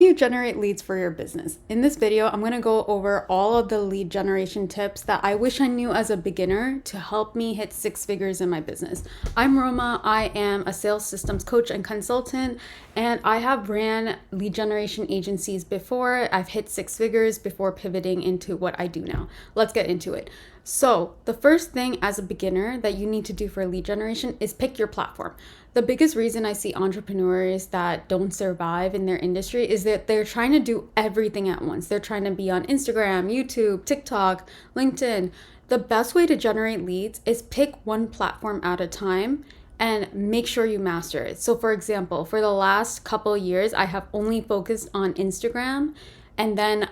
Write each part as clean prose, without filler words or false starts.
you generate leads for your business? In this video, I'm going to go over all of the lead generation tips that I wish I knew as a beginner to help me hit 6 figures in my business. I'm Roma. I am a sales systems coach and consultant, and I have ran lead generation agencies before. I've hit 6 figures before pivoting into what I do now. Let's get into it. So the first thing as a beginner that you need to do for lead generation is pick your platform. The biggest reason I see entrepreneurs that don't survive in their industry is that they're trying to do everything at once. They're trying to be on Instagram, YouTube, TikTok, LinkedIn. The best way to generate leads is pick one platform at a time and make sure you master it. So for example, for the last couple years, I have only focused on Instagram, and then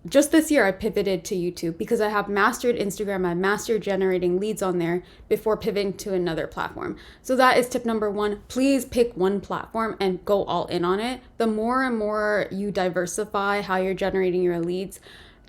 just this year I pivoted to YouTube because I have mastered Instagram. I mastered generating leads on there before pivoting to another platform. So that is tip number 1. Please pick one platform and go all in on it. The more and more you diversify how you're generating your leads,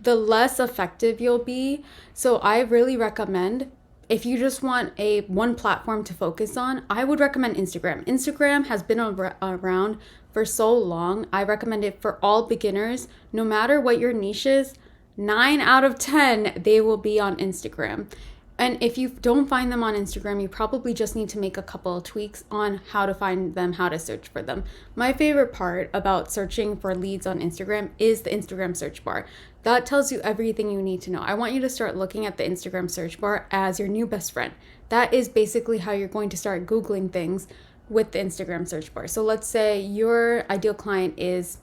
the less effective you'll be. So I really recommend, if you just want one platform to focus on, I would recommend Instagram. Instagram has been around for so long. I recommend it for all beginners. No matter what your niche is, 9 out of 10, they will be on Instagram. And if you don't find them on Instagram, you probably just need to make a couple of tweaks on how to find them, how to search for them. My favorite part about searching for leads on Instagram is the Instagram search bar. That tells you everything you need to know. I want you to start looking at the Instagram search bar as your new best friend. That is basically how you're going to start Googling things with the Instagram search bar. So let's say your ideal client is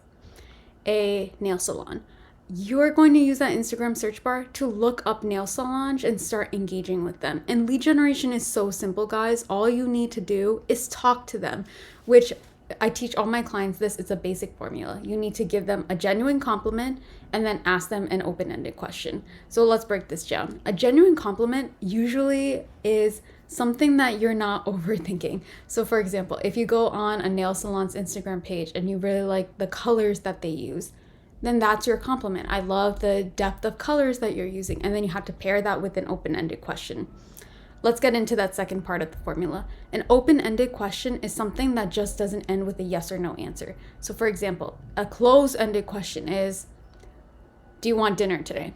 a nail salon. You're going to use that Instagram search bar to look up nail salons and start engaging with them. And lead generation is so simple, guys. All you need to do is talk to them, which I teach all my clients this. It's a basic formula. You need to give them a genuine compliment and then ask them an open-ended question. So let's break this down. A genuine compliment usually is something that you're not overthinking. So for example, if you go on a nail salon's Instagram page and you really like the colors that they use, then that's your compliment. I love the depth of colors that you're using. And then you have to pair that with an open-ended question. Let's get into that second part of the formula. An open-ended question is something that just doesn't end with a yes or no answer. So for example, a closed-ended question is, do you want dinner today?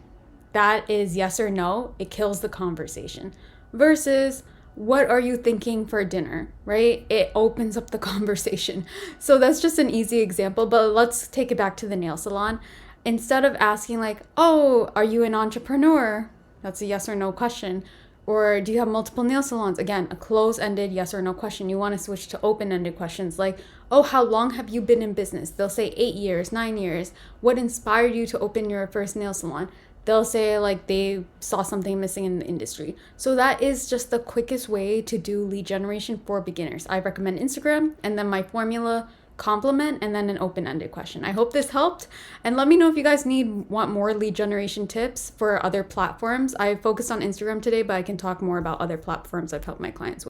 That is yes or no. It kills the conversation. Versus, what are you thinking for dinner, right? It opens up the conversation. So that's just an easy example, but let's take it back to the nail salon. Instead of asking like, oh, are you an entrepreneur? That's a yes or no question. Or do you have multiple nail salons? Again, a closed-ended yes or no question. You want to switch to open-ended questions like, oh, how long have you been in business? They'll say 8 years, 9 years. What inspired you to open your first nail salon? They'll say like they saw something missing in the industry. So that is just the quickest way to do lead generation for beginners. I recommend Instagram, and then my formula, compliment, and then an open-ended question. I hope this helped, and let me know if you guys want more lead generation tips for other platforms. I focused on Instagram today, but I can talk more about other platforms I've helped my clients with.